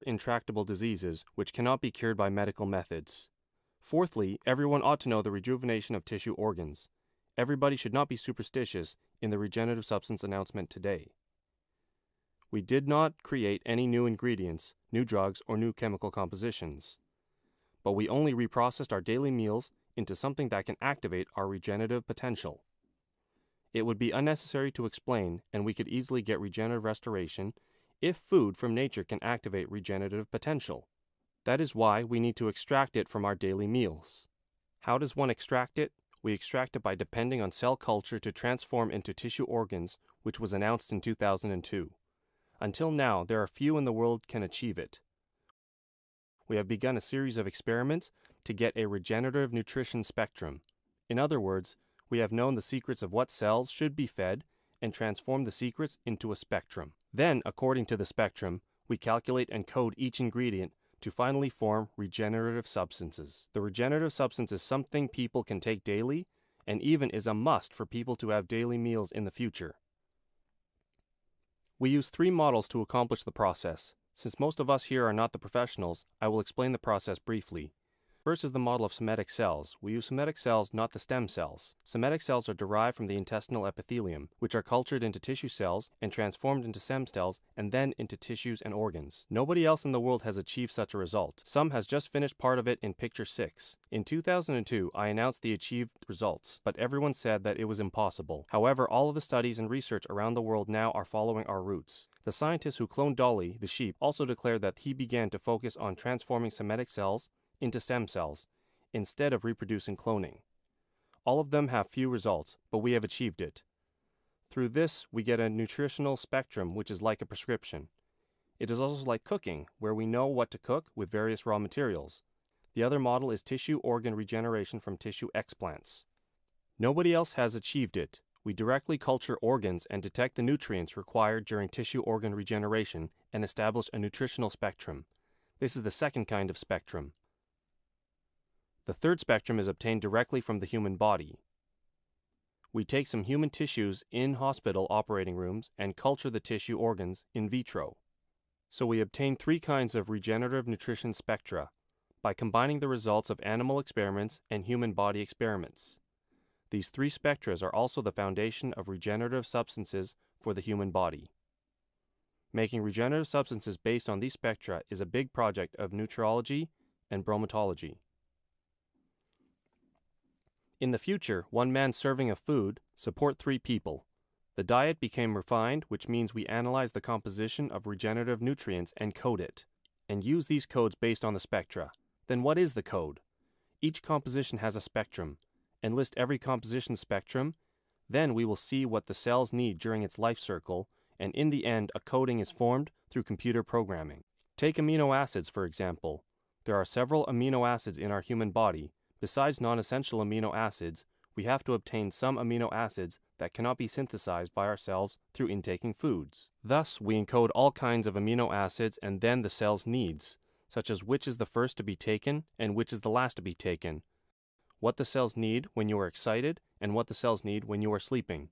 intractable diseases which cannot be cured by medical methods. Fourthly, everyone ought to know the rejuvenation of tissue organs. Everybody should not be superstitious in the regenerative substance announcement today. We did not create any new ingredients, new drugs, or new chemical compositions, but we only reprocessed our daily meals into something that can activate our regenerative potential. It would be unnecessary to explain, and we could easily get regenerative restoration if food from nature can activate regenerative potential. That is why we need to extract it from our daily meals. How does one extract it? We extract it by depending on cell culture to transform into tissue organs, which was announced in 2002. Until now, there are few in the world can achieve it. We have begun a series of experiments to get a regenerative nutrition spectrum. In other words, we have known the secrets of what cells should be fed and transformed the secrets into a spectrum. Then, according to the spectrum, we calculate and code each ingredient to finally form regenerative substances. The regenerative substance is something people can take daily and even is a must for people to have daily meals in the future. We use 3 models to accomplish the process. Since most of us here are not the professionals, I will explain the process briefly. First is the model of somatic cells. We use somatic cells, not the stem cells. Somatic cells are derived from the intestinal epithelium, which are cultured into tissue cells and transformed into stem cells and then into tissues and organs. Nobody else in the world has achieved such a result. Some has just finished part of it in picture 6. In 2002, I announced the achieved results, but everyone said that it was impossible. However, all of the studies and research around the world now are following our routes. The scientist who cloned Dolly, the sheep, also declared that he began to focus on transforming somatic cells into stem cells, instead of reproducing cloning. All of them have few results, but we have achieved it. Through this, we get a nutritional spectrum which is like a prescription. It is also like cooking, where we know what to cook with various raw materials. The other model is tissue organ regeneration from tissue explants. Nobody else has achieved it. We directly culture organs and detect the nutrients required during tissue organ regeneration and establish a nutritional spectrum. This is the second kind of spectrum. The third spectrum is obtained directly from the human body. We take some human tissues in hospital operating rooms and culture the tissue organs in vitro. So we obtain 3 kinds of regenerative nutrition spectra by combining the results of animal experiments and human body experiments. These 3 spectras are also the foundation of regenerative substances for the human body. Making regenerative substances based on these spectra is a big project of nutriology and bromatology. In the future, 1 man serving of food support 3 people. The diet became refined, which means we analyze the composition of regenerative nutrients and code it, and use these codes based on the spectra. Then what is the code? Each composition has a spectrum, and list every composition spectrum. Then we will see what the cells need during its life cycle, and in the end a coding is formed through computer programming. Take amino acids, for example. There are several amino acids in our human body. Besides non-essential amino acids, we have to obtain some amino acids that cannot be synthesized by ourselves through intaking foods. Thus, we encode all kinds of amino acids and then the cell's needs, such as which is the first to be taken and which is the last to be taken, what the cells need when you are excited and what the cells need when you are sleeping.